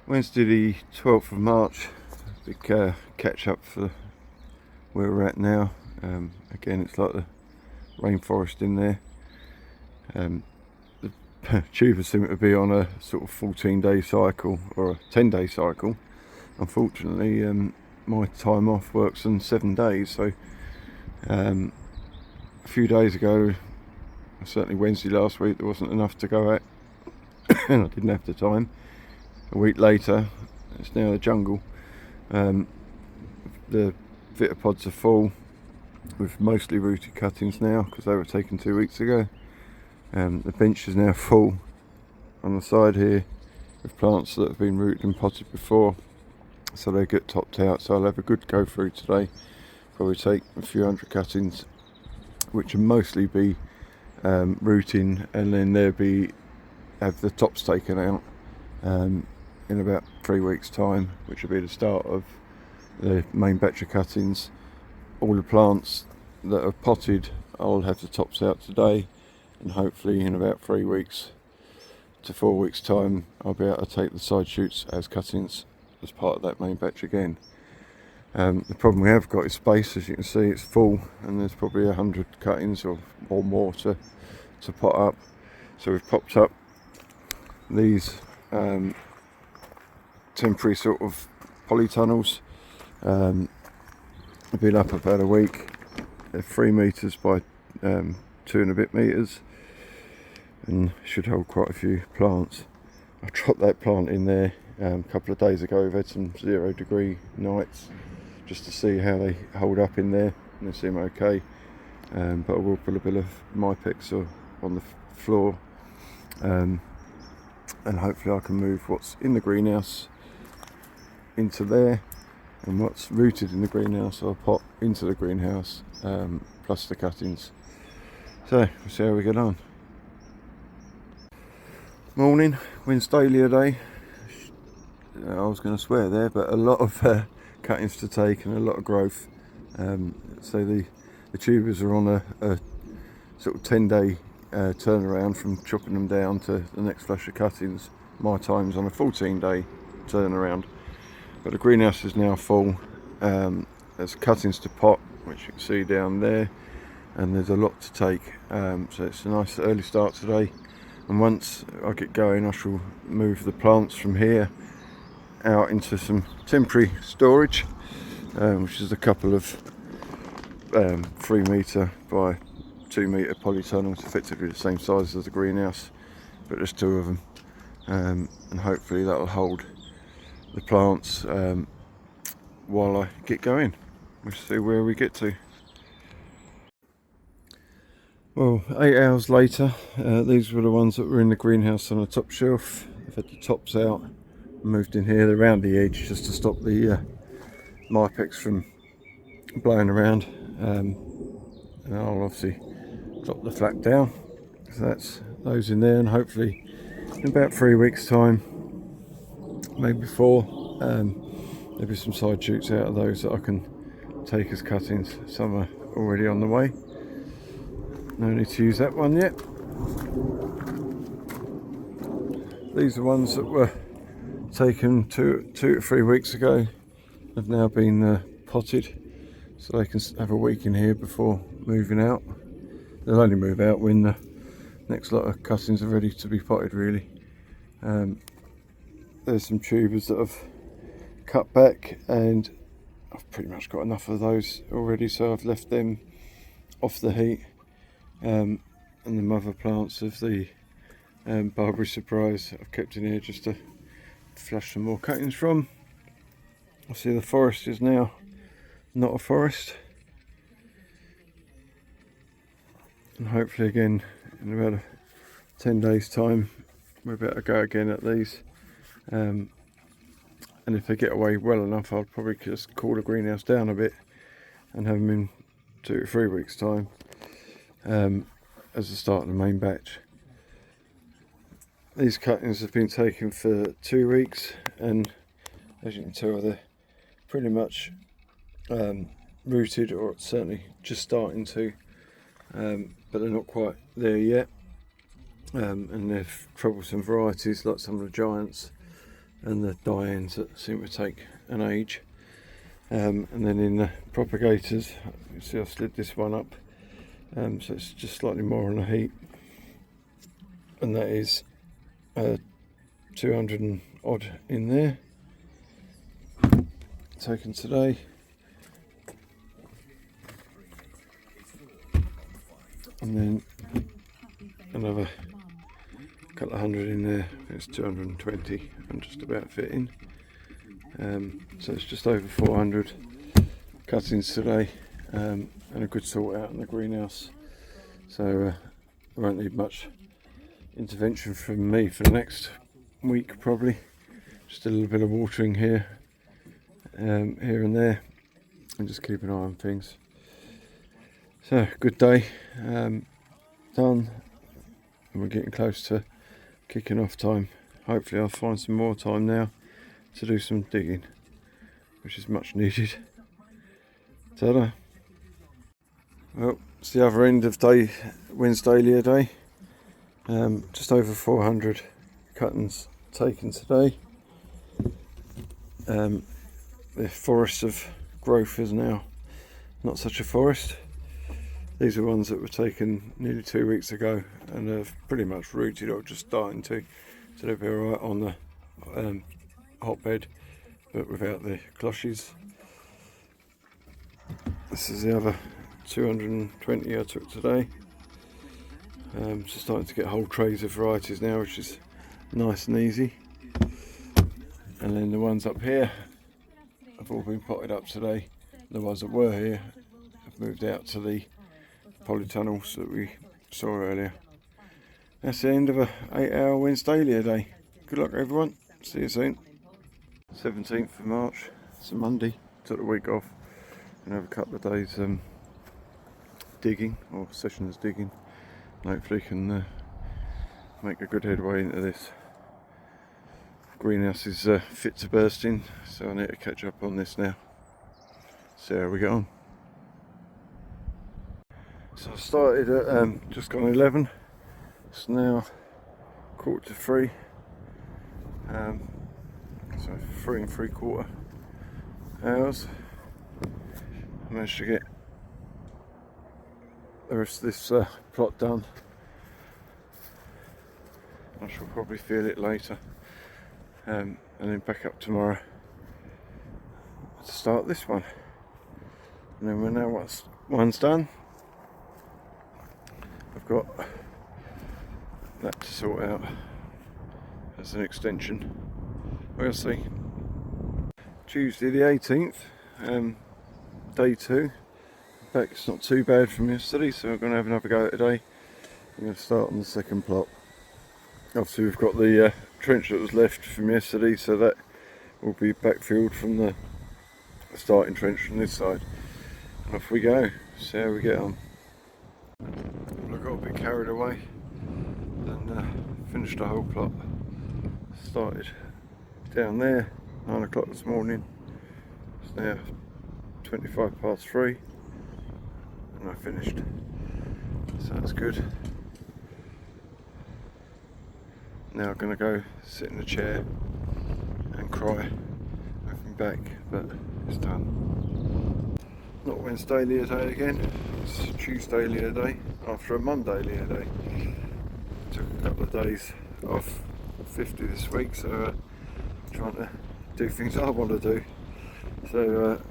Wednesday the 12th of March, big catch up for where we're at now. Again, it's like the rainforest in there. The tubers seem to be on a sort of 14-day cycle or a 10-day cycle. Unfortunately, my time off works on 7 days, so a few days ago, certainly Wednesday last week, there wasn't enough to go at and I didn't have the time. A week later, it's now the jungle. The Vitapods are full with mostly rooted cuttings now because they were taken 2 weeks ago. The bench is now full on the side here with plants that have been rooted and potted before, so they get topped out. So I'll have a good go through today, probably take a few hundred cuttings, which will mostly be rooting, and then they'll have the tops taken out in about 3 weeks time, which will be the start of the main batch of cuttings. All the plants that are potted, I'll have the tops out today, and hopefully in about 3 weeks to 4 weeks time I'll be able to take the side shoots as cuttings as part of that main batch again. The problem we have got is space. As you can see, it's full and there's probably 100 cuttings or more to pot up. So we've popped up these temporary sort of polytunnels. They've been up about a week. They're 3 metres by 2 and a bit metres and should hold quite a few plants. I dropped that plant in there a couple of days ago. We've had some 0-degree nights just to see how they hold up in there, and they seem okay. But I will put a bit of Mypex on the floor, and hopefully I can move what's in the greenhouse into there, and what's rooted in the greenhouse I'll pot into the greenhouse, plus the cuttings. So we'll see how we get on. Morning, Wednesdalia day. I was going to swear there, but a lot of cuttings to take and a lot of growth. So the tubers are on a sort of 10-day turnaround from chopping them down to the next flush of cuttings. My time's on a 14-day turnaround. But the greenhouse is now full. There's cuttings to pot, which you can see down there, and there's a lot to take. So it's a nice early start today. And once I get going, I shall move the plants from here out into some temporary storage, which is a couple of 3 metre by 2 metre polytunnels, effectively the same size as the greenhouse, but there's 2 of them, and hopefully that'll hold the plants while I get going. We'll see where we get to. Well, 8 hours later, these were the ones that were in the greenhouse on the top shelf. I've had the tops out, moved in here around the edge just to stop the Mypex from blowing around, and I'll obviously drop the flat down. So that's those in there, and hopefully in about 3 weeks time, maybe 4, there'll be some side shoots out of those that I can take as cuttings. Some are already on the way. No need to use that one yet. These are ones that were taken 2 to 3 weeks ago, have now been potted, so they can have a week in here before moving out. They'll only move out when the next lot of cuttings are ready to be potted, really. There's some tubers that I've cut back, and I've pretty much got enough of those already, so I've left them off the heat. And the mother plants of the Barbary Surprise I've kept in here just to flush some more cuttings from. I see the forest is now not a forest, and hopefully again in about 10 days time we're about to go again at these, and if they get away well enough I'll probably just cool the greenhouse down a bit and have them in 2 to 3 weeks time as the start of the main batch. These cuttings have been taken for 2 weeks, and as you can tell they're pretty much rooted, or certainly just starting to, but they're not quite there yet. And they're troublesome varieties like some of the giants, and the Dianes that seem to take an age. And then in the propagators, you see I've slid this one up, so it's just slightly more on the heat, and that is 200 and odd in there, taken today. And then another couple of hundred in there. It's 220 and just about fitting. So it's just over 400 cuttings today, and a good sort out in the greenhouse. So I won't need much intervention from me for the next week probably. Just a little bit of watering here, here and there, and just keep an eye on things. So good day, done, and we're getting close to kicking off time. Hopefully I'll find some more time now to do some digging, which is much needed. Ta-da! Well, it's the other end of Wednesdalia Day. Just over 400 cuttings taken today. The forest of growth is now not such a forest. These are ones that were taken nearly 2 weeks ago and have pretty much rooted or just starting to, so they'll be alright on the hotbed, but without the cloches. This is the other 220 I took today. Just starting to get whole trays of varieties now, which is nice and easy. And then the ones up here have all been potted up today. The ones that were here have moved out to the polytunnels that we saw earlier. That's the end of a 8-hour Wednesdalia day. Good luck everyone, see you soon. 17th of March, it's a Monday, took the week off and have a couple of days digging, or sessions digging. Hopefully can make a good headway into this. Greenhouse is fit to bursting, so I need to catch up on this now. See how we get on. So I started at just gone 11. It's now 2:45. So 3 3/4 hours. I managed to get the rest of this plot done. I shall probably feel it later, and then back up tomorrow to start this one. And then we know once one's done, I've got that to sort out as an extension. We'll see. Tuesday the 18th, day 2. In fact, it's not too bad from yesterday, so we're going to have another go today. I'm going to start on the second plot. Obviously we've got the trench that was left from yesterday, so that will be backfilled from the starting trench from this side. And off we go, see how we get on. Well, I got a bit carried away and finished the whole plot. Started down there, 9 o'clock this morning. It's now 3:25 and I finished. So that's good. Now I'm going to go sit in a chair and cry looking back, but it's done. Not Wednesdalia day again, it's Tuesdalia day after a Mondaylia day. Took a couple of days off, 50 this week, so trying to do things I want to do. So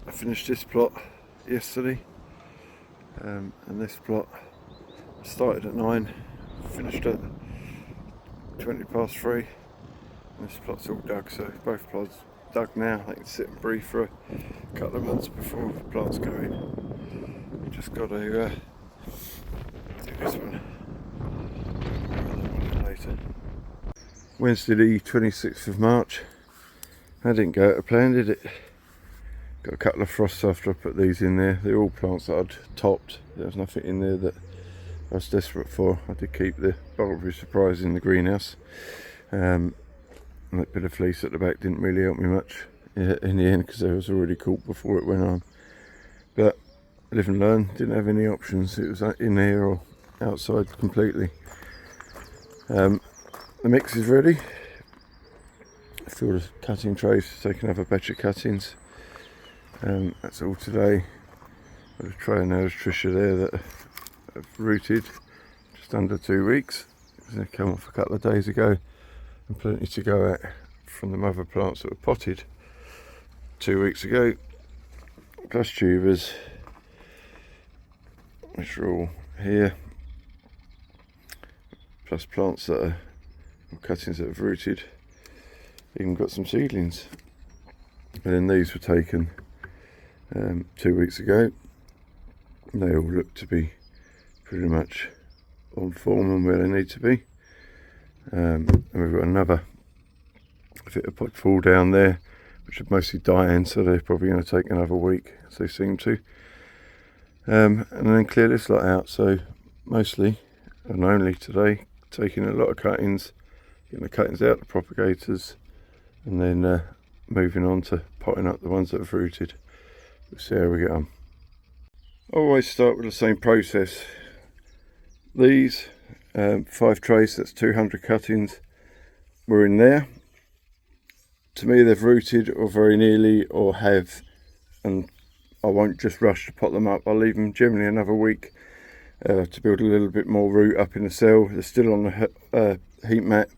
I finished this plot yesterday, and this plot started at 9, finished at 3:20. And this plot's all dug, so both plots dug now. They can sit and breathe for a couple of months before the plants go in. Just got to do this one later. Wednesday the 26th of March. That didn't go to plan, did it? Got a couple of frosts after I put these in there. They're all plants that I'd topped. There was nothing in there that I was desperate for. I did keep the Bulgari Surprise in the greenhouse. And that bit of fleece at the back didn't really help me much in the end, because I was already caught before it went on. But live and learn, didn't have any options. It was in here or outside completely. The mix is ready. fill the cutting trays to take another batch of cuttings. That's all today. Got a tray of Neos Tricia there that have rooted just under 2 weeks. They came off a couple of days ago, and plenty to go at from the mother plants that were potted 2 weeks ago, plus tubers, which are all here, plus plants that are cuttings that have rooted. Even got some seedlings, and then these were taken 2 weeks ago. They all look to be pretty much on form and where they need to be. And we've got another Vitapod full down there, which are mostly dying, so they're probably going to take another week, as they seem to. And then clear this lot out. So mostly and only today, taking a lot of cuttings, getting the cuttings out, the propagators, and then moving on to potting up the ones that have rooted. We'll see how we get on. I always start with the same process. These 5 trays, that's 200 cuttings, were in there. To me, they've rooted or very nearly, or have, and I won't just rush to pot them up. I'll leave them generally another week to build a little bit more root up in the cell. They're still on the heat mat,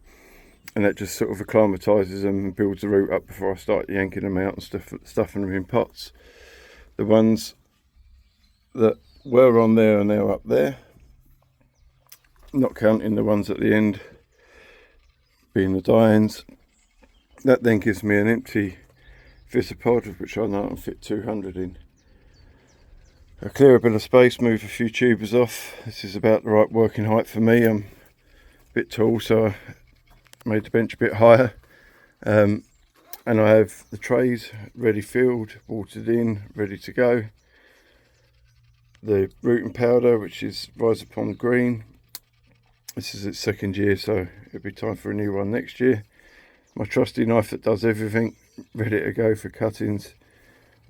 and that just sort of acclimatises them and builds the root up before I start yanking them out and stuffing them in pots. The ones that were on there are now up there, not counting the ones at the end being the die-ins. That then gives me an empty Vitapod, which I know I can fit 200 in. I clear a bit of space, move a few tubers off. This is about the right working height for me. I'm a bit tall, so I made the bench a bit higher. And I have the trays ready filled, watered in, ready to go. The rooting powder, which is Risopon Green. This is its 2nd year, so it'll be time for a new one next year. My trusty knife that does everything, ready to go for cuttings.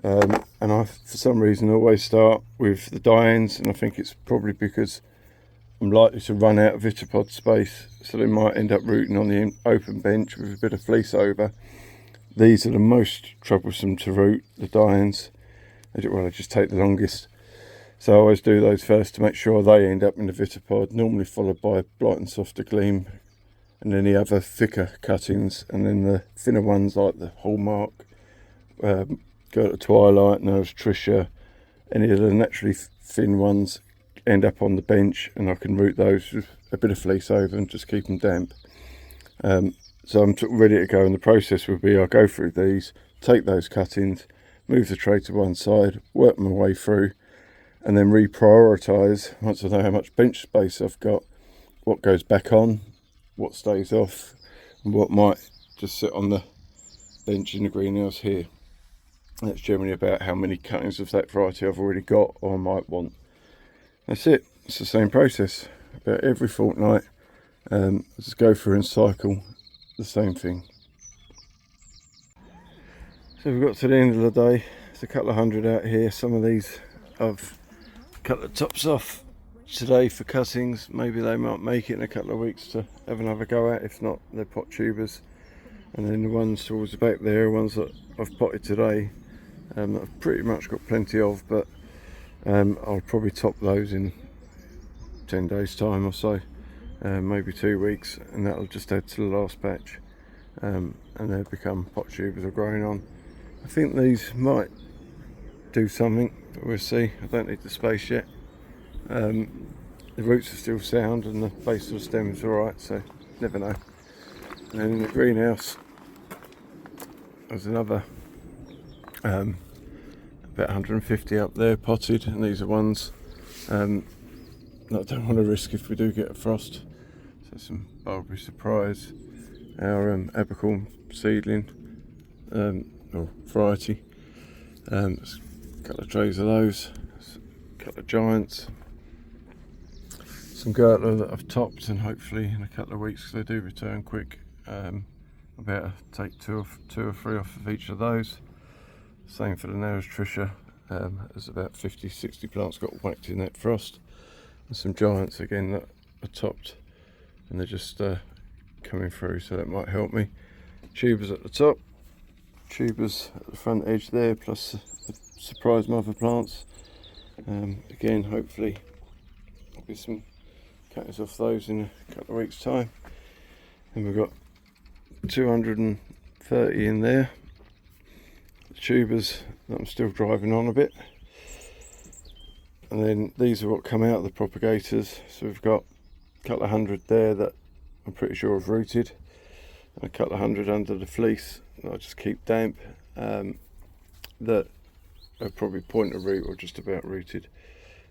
And I, for some reason, always start with the die-ins, and I think it's probably because I'm likely to run out of Vitapod space, so they might end up rooting on the open bench with a bit of fleece over. These are the most troublesome to root, the die-ins. They just take the longest. So I always do those first to make sure they end up in the Vitapod, normally followed by Blight and Softer Gleam, and then the other thicker cuttings, and then the thinner ones like the Hallmark, go to Twilight, Neos Tricia, any of the naturally thin ones end up on the bench, and I can root those with a bit of fleece over and just keep them damp. So I'm ready to go, and the process would be I'll go through these, take those cuttings, move the tray to one side, work my way through, and then reprioritise, once I know how much bench space I've got, what goes back on, what stays off, and what might just sit on the bench in the greenhouse here. That's generally about how many cuttings of that variety I've already got or might want. That's it. It's the same process about every fortnight. Just go through and cycle the same thing. So we've got to the end of the day. There's a couple of hundred out here. Some of these I've cut the tops off today for cuttings. Maybe they might make it in a couple of weeks to have another go at. If not, they're pot tubers. And then the ones towards the back there, ones that I've potted today, that I've pretty much got plenty of, but I'll probably top those in 10 days time or so, maybe 2 weeks, and that'll just add to the last batch, and they'll become pot tubers or growing on. I think these might do something, but we'll see. I don't need the space yet. The roots are still sound and the base of the stem is alright, so never know. And then in the greenhouse there's another about 150 up there potted, and these are ones that I don't want to risk if we do get a frost. So some Mulberry Surprise, our Abercorn seedling or variety, a couple of trays of those, a couple of giants, some Gertler that I've topped, and hopefully in a couple of weeks, because they do return quick, I'll better take two or three off of each of those. Same for the Neos Tricia. There's about 50-60 plants got whacked in that frost, and some giants again that are topped, and they're just coming through, so that might help me. tubers at the top, tubers at the front edge there, plus the surprise mother plants. Again, hopefully there'll be some cuttings off those in a couple of weeks' time. And we've got 230 in there, the tubers that I'm still driving on a bit. And then these are what come out of the propagators. So we've got a couple of hundred there that I'm pretty sure have rooted, and a couple of hundred under the fleece that I just keep damp, that are probably point of root or just about rooted,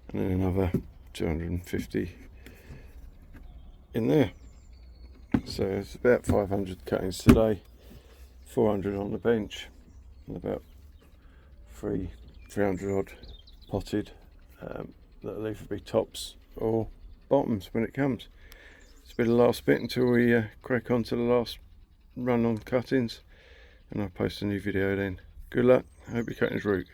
and then another 250 in there. So it's about 500 cuttings today, 400 on the bench, and about 300 odd potted, that'll either be tops or bottoms when it comes. It's been the last bit until we crack on to the last run on cuttings, and I'll post a new video then. Good luck, I hope your cuttings root.